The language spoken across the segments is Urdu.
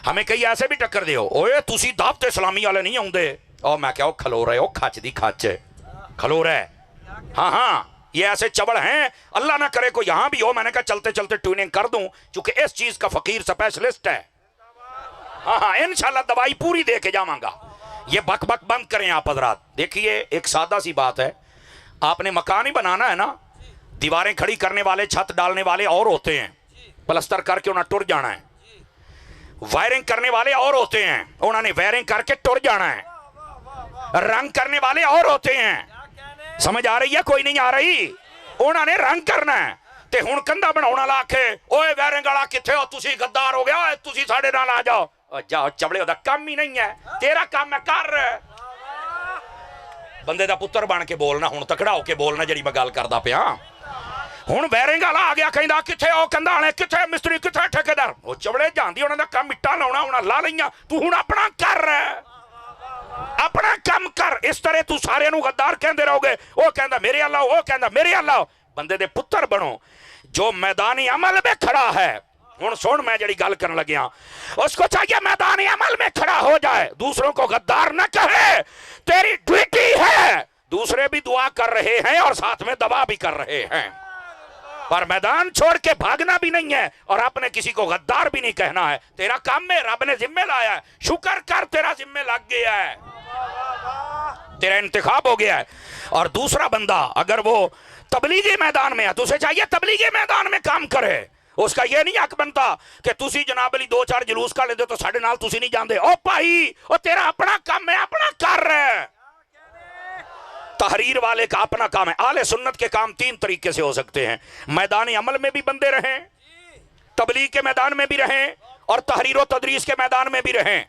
ہمیں کئی ایسے بھی ٹکر دیو اوے تسی دعوت اسلامی والے نہیں آؤندے اور میں کہا کھلو رہے ہو کھچ دی کھچ کھلو رہے ہاں ہاں یہ ایسے چبڑ ہیں اللہ نہ کرے کوئی یہاں بھی ہو میں نے کہا چلتے چلتے ٹیوننگ کر دوں چونکہ اس چیز کا فقیر سپیشلسٹ ہے ہاں ہاں انشاءاللہ دوائی پوری دے کے جاواں گا یہ بک بک بند کریں آپ حضرات دیکھیے ایک سادہ سی بات ہے آپ نے مکان ہی بنانا ہے نا دیواریں کھڑی کرنے والے چھت ڈالنے والے اور ہوتے ہیں پلستر کر کے انہیں ٹر جانا ہے وائرنگ کرنے والے اور ہوتے ہیں انہوں نے وائرنگ کر کے ٹر جانا ہے رنگ کرنے والے اور ہوتے ہیں سمجھ آ رہی ہے کوئی نہیں آ رہی انہوں نے رنگ کرنا ہے تے ہن کندھا بناونا لا کے اوے وائرنگ والا کتھے ہو تسی غدار ہو گیا اوے تسی ساڈے نال آ جاؤ جاؤ چبڑے دا کام ہی نہیں ہے تیرا کام ہے کر بندے دا پتر بن کے بولنا ہن تکڑا ہو کے بولنا جڑی میں گل کردا پیا ہن وائرنگ والا آ گیا کہندا کتھے ہو کندا والے کتھے مستری کتھے ٹھیکیدار او چبڑے جاندی انہاں دا کام مٹا لاونا انہاں لا لئیاں تو ہن اپنا کر اپنا کام کر اس طرح تو سارے نو غدار کہندے رہو گے او کہندا میرے اللہ او کہندا میرے اللہ بندے دے پتر بنو جو میدانی عمل میں کھڑا ہے ہن سن میں جڑی گل کرن لگیا اس کو چاہیے میدانی عمل میں کھڑا ہو جائے دوسروں کو غدار نہ کہے تیری ڈیوٹی ہے دوسرے بھی دعا کر رہے ہیں اور ساتھ میں دعا بھی کر رہے ہیں پر میدان چھوڑ کے بھاگنا بھی نہیں ہے اور اپنے کسی کو غدار بھی نہیں کہنا ہے تیرا کام میں رب نے ذمہ لایا ہے شکر کر تیرا ذمہ لگ گیا ہے تیرا انتخاب ہو گیا ہے اور دوسرا بندہ اگر وہ تبلیغی میدان میں ہے تو اسے چاہیے تبلیغی میدان میں کام کرے اس کا یہ نہیں حق بنتا کہ تسی جناب علی دو چار جلوس کا لیندے تو ساڑھے نال تسی نہیں جاندے او بھائی او تیرا اپنا کام ہے اپنا کر رہے تحریر والے کا اپنا کام ہے اہل سنت کے کام تین طریقے سے ہو سکتے ہیں میدان عمل میں بھی بندے رہیں تبلیغ کے میدان میں بھی رہیں اور تحریر و تدریس کے میدان میں بھی رہیں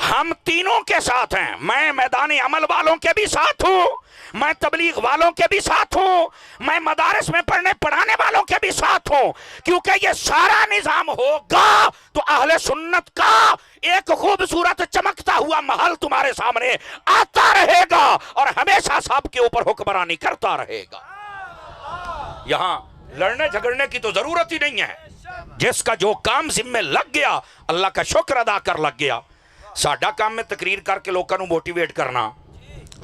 ہم تینوں کے ساتھ ہیں میں میدان عمل والوں کے بھی ساتھ ہوں میں تبلیغ والوں کے بھی ساتھ ہوں میں مدارس میں پڑھانے والوں کے بھی ساتھ ہوں کیونکہ یہ سارا نظام ہوگا تو اہل سنت کا ایک خوبصورت چمکتا ہوا محل تمہارے سامنے آتا رہے گا اور ہمیشہ سب کے اوپر حکمرانی کرتا رہے گا یہاں لڑنے جھگڑنے کی تو ضرورت ہی نہیں ہے جس کا جو کام ذمہ لگ گیا اللہ کا شکر ادا کر لگ گیا ساڈا کام میں تقریر کر کے لوگوں کو موٹیویٹ کرنا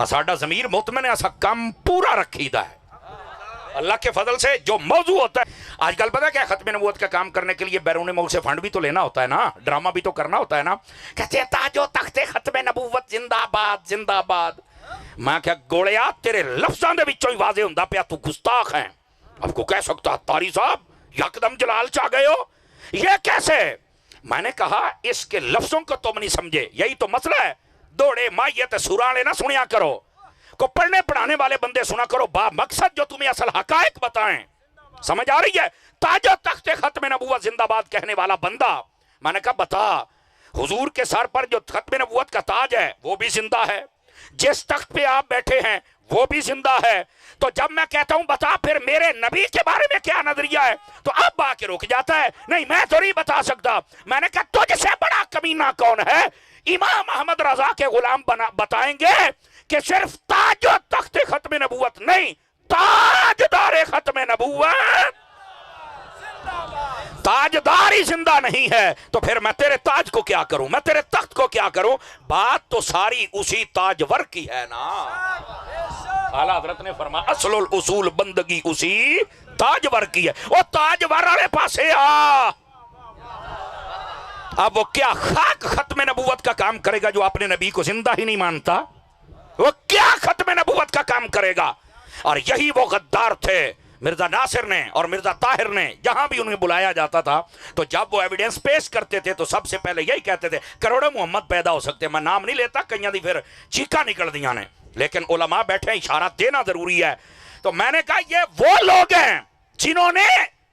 ساڈا ضمیر مطمئن ہے اسا کام پورا رکھیدا ہے اللہ کے فضل سے جو موضوع ہوتا ہے آج کل پتہ ہے کہ ختم نبوت کا کام کرنے کے لیے بیرون ملک سے فنڈ بھی تو لینا ہوتا ہے نا ڈرامہ بھی تو کرنا ہوتا ہے نا کہتے ہیں تاج و تخت ختم نبوت زندہ باد زندہ باد میں کہا گوڑیا تیرے لفظاں دے وچوں ہی واضح ہوندا پیا تو گستاخ ہیں اب کو کہہ سکتا تاری صاحب یکدم جلال چاہ گئے ہو یہ کیسے میں نے کہا اس کے لفظوں کو تم نہیں سمجھے یہی تو مسئلہ ہے دوڑے مائیت سورانے نہ سنیا کرو کو پڑھنے پڑھانے والے بندے سنا کرو با مقصد جو تمہیں اصل حقائق بتائیں سمجھ آ رہی ہے تاج و تخت ختم نبوت زندہ باد کہنے والا بندہ میں نے کہا بتا حضور کے سر پر جو ختم نبوت کا تاج ہے وہ بھی زندہ ہے جس تخت پہ آپ بیٹھے ہیں وہ بھی زندہ ہے تو جب میں کہتا ہوں بتا پھر میرے نبی کے بارے میں کیا نظریہ ہے تو اب با کے رک جاتا ہے نہیں میں تو نہیں بتا سکتا میں نے کہا تجھ سے بڑا کمینہ کون ہے امام احمد رضا کے غلام بتائیں گے کہ صرف تاج و تخت ختم نبوت نہیں تاجدار ختم نبوت تاجدار ہی زندہ نہیں ہے تو پھر میں تیرے تاج کو کیا کروں میں تیرے تخت کو کیا کروں بات تو ساری اسی تاجور کی ہے نا اعلیٰ حضرت نے فرمایا اصل الاصول بندگی اسی تاجور کی ہے وہ تاجور والے پاسے آ اب وہ کیا خاک ختم نبوت کا کام کرے گا جو اپنے نبی کو زندہ ہی نہیں مانتا وہ کیا ختم نبوت کا کام کرے گا اور یہی وہ غدار تھے مرزا ناصر نے اور مرزا طاہر نے جہاں بھی انہیں بلایا جاتا تھا تو جب وہ ایویڈنس پیش کرتے تھے تو سب سے پہلے یہی کہتے تھے کروڑوں محمد پیدا ہو سکتے میں نام نہیں لیتا کئیاں دی پھر چیکا نکل دیاں نے لیکن علماء بیٹھے اشارہ دینا ضروری ہے تو میں نے کہا یہ وہ لوگ ہیں جنہوں نے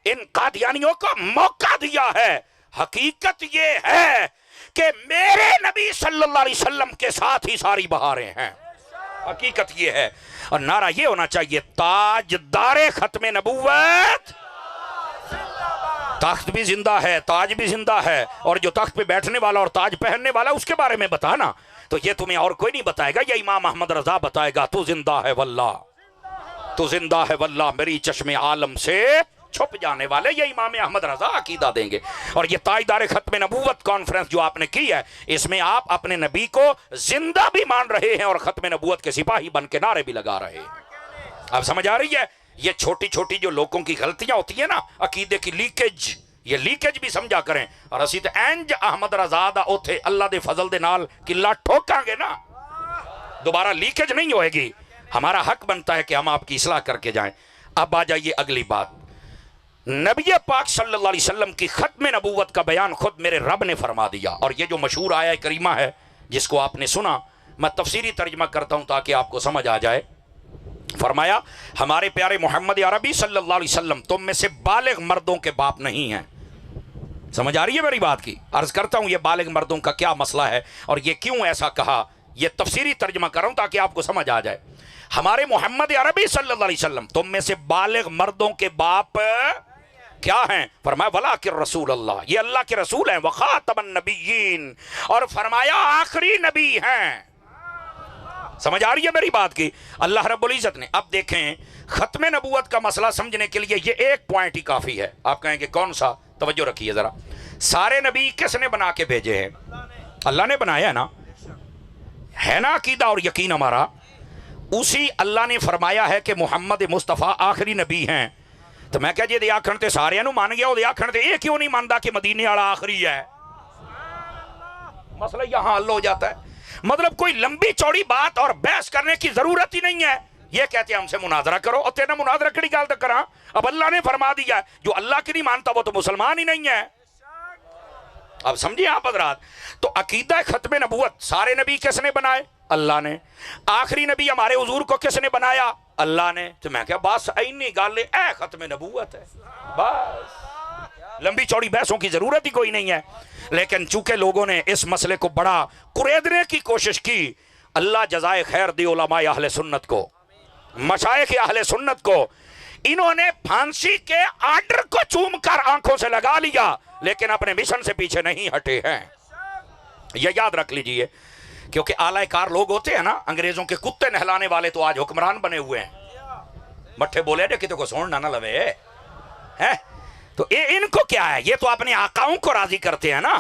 ان قادیانیوں کو موقع دیا ہے حقیقت یہ ہے کہ میرے نبی صلی اللہ علیہ وسلم کے ساتھ ہی ساری بہاریں ہیں حقیقت یہ ہے اور نعرہ یہ ہونا چاہیے تاجدار ختم نبوت تخت بھی زندہ ہے تاج بھی زندہ ہے اور جو تخت پہ بیٹھنے والا اور تاج پہننے والا اس کے بارے میں بتانا تو یہ تمہیں اور کوئی نہیں بتائے گا یہ امام احمد رضا بتائے گا تو زندہ ہے واللہ تو زندہ ہے واللہ میری چشم عالم سے چھپ جانے والے یہ امام احمد رضا عقیدہ دیں گے. اور یہ تاجدار ختم نبوت کانفرنس جو آپ نے کی ہے، اس میں آپ اپنے نبی کو زندہ بھی مان رہے ہیں اور ختم نبوت کے سپاہی بن کے نعرے بھی لگا رہے ہیں. اب سمجھ آ رہی ہے؟ یہ چھوٹی چھوٹی جو لوگوں کی غلطیاں ہوتی ہیں نا، عقیدے کی لیکیج، یہ لیکیج بھی سمجھا کریں. اور اسی تے انج احمد رضا دا اوتھے اللہ دے فضل دے نال قلعہ ٹھوکاں گے نا، دوبارہ لیکیج نہیں ہوئے گی. ہمارا حق بنتا ہے کہ ہم آپ کی اصلاح کر کے جائیں. اب آ جائیے اگلی بات. نبی پاک صلی اللہ علیہ وسلم کی ختم نبوت کا بیان خود میرے رب نے فرما دیا. اور یہ جو مشہور آیہ کریمہ ہے جس کو آپ نے سنا، میں تفسیری ترجمہ کرتا ہوں تاکہ آپ کو سمجھ آ جائے. فرمایا ہمارے پیارے محمد عربی صلی اللہ علیہ وسلم تم میں سے بالغ مردوں کے باپ نہیں ہیں. سمجھ آ رہی ہے میری بات کی؟ عرض کرتا ہوں یہ بالغ مردوں کا کیا مسئلہ ہے اور یہ کیوں ایسا کہا. یہ تفسیری ترجمہ کر رہا ہوں تاکہ آپ کو سمجھ آ جائے. ہمارے محمد عربی صلی اللہ علیہ وسلم تم میں سے بالغ مردوں کے باپ کیا ہیں؟ فرمایا وَلَٰكِن رسول اللہ، یہ اللہ کے رسول ہیں، وَخَاتَمَ النَّبِيِّينَ، اور فرمایا آخری نبی ہیں. سمجھ آ رہی ہے میری بات کی؟ اللہ رب العزت نے. اب دیکھیں ختم نبوت کا مسئلہ سمجھنے کے لیے یہ ایک پوائنٹ ہی کافی ہے. آپ کہیں گے کون سا؟ توجہ رکھیے ذرا. سارے نبی کس نے بنا کے بھیجے ہیں؟ اللہ نے بنایا ہے نا، ہے نا عقیدہ اور یقین ہمارا. اسی اللہ نے فرمایا ہے کہ محمد مصطفیٰ آخری نبی ہیں. تو میں کہا جی دے آکھن تے سارے نو مان گیا، دے آکھن تے یہ کیوں نہیں ماندا کہ مدینے والا آخری ہے؟ مسئلہ یہاں حل ہو جاتا ہے. مطلب کوئی لمبی چوڑی بات اور بحث کرنے کی ضرورت ہی نہیں ہے. یہ کہتے ہیں ہم سے مناظرہ کرو، اور تیرا مناظرہ کڑی گال تک کرا. اب اللہ نے فرما دیا جو اللہ کی نہیں مانتا وہ تو مسلمان ہی نہیں ہے. اب سمجھیں آپ حضرات. تو عقیدہ ختم نبوت سارے نبی کس نے بنائے؟ اللہ نے. آخری نبی ہمارے حضور کو کس نے بنایا؟ اللہ نے. تو میں کہا بس اینی گل اے ختم نبوت ہے، بس لمبی چوڑی بحثوں کی ضرورت ہی کوئی نہیں ہے. لیکن چونکہ لوگوں نے اس مسئلے کو بڑا کریدنے کی کوشش کی، اللہ جزائے خیر دی علماء اہل سنت کو، مشائخ اہل سنت کو. انہوں نے پھانسی کے آرڈر کو چوم کر آنکھوں سے لگا لیا لیکن اپنے مشن سے پیچھے نہیں ہٹے ہیں. یہ یاد رکھ لیجئے، کیونکہ اعلی کار لوگ ہوتے ہیں نا، انگریزوں کے کتے نہلانے والے تو آج حکمران بنے ہوئے ہیں. مٹھے بولے کہ تو کو سوڑنا نہ لوے ہے. تو ان کو کیا ہے؟ یہ تو اپنے آقاؤں کو راضی کرتے ہیں نا.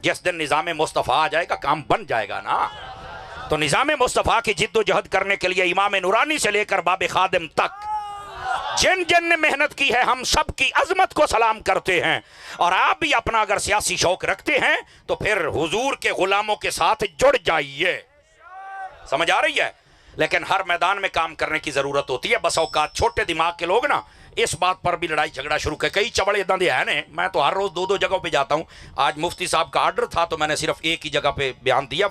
جس دن نظام مصطفیٰ آ جائے گا کام بن جائے گا نا. تو نظام مصطفیٰ کی جد و جہد کرنے کے لیے امام نورانی سے لے کر باب خادم تک جن جن نے محنت کی ہے ہم سب کی عظمت کو سلام کرتے ہیں. اور آپ بھی اپنا اگر سیاسی شوق رکھتے ہیں تو پھر حضور کے غلاموں کے ساتھ جڑ جائیے. سمجھ آ رہی ہے؟ لیکن ہر میدان میں کام کرنے کی ضرورت ہوتی ہے. بس اوقات چھوٹے دماغ کے لوگ نا اس بات پر بھی لڑائی جھگڑا شروع کر. کئی چبڑے ادھا دے ہیں. میں تو ہر روز دو جگہوں پہ جاتا ہوں. آج مفتی صاحب کا آرڈر تھا تو میں نے صرف ایک ہی جگہ پہ بیان دیا.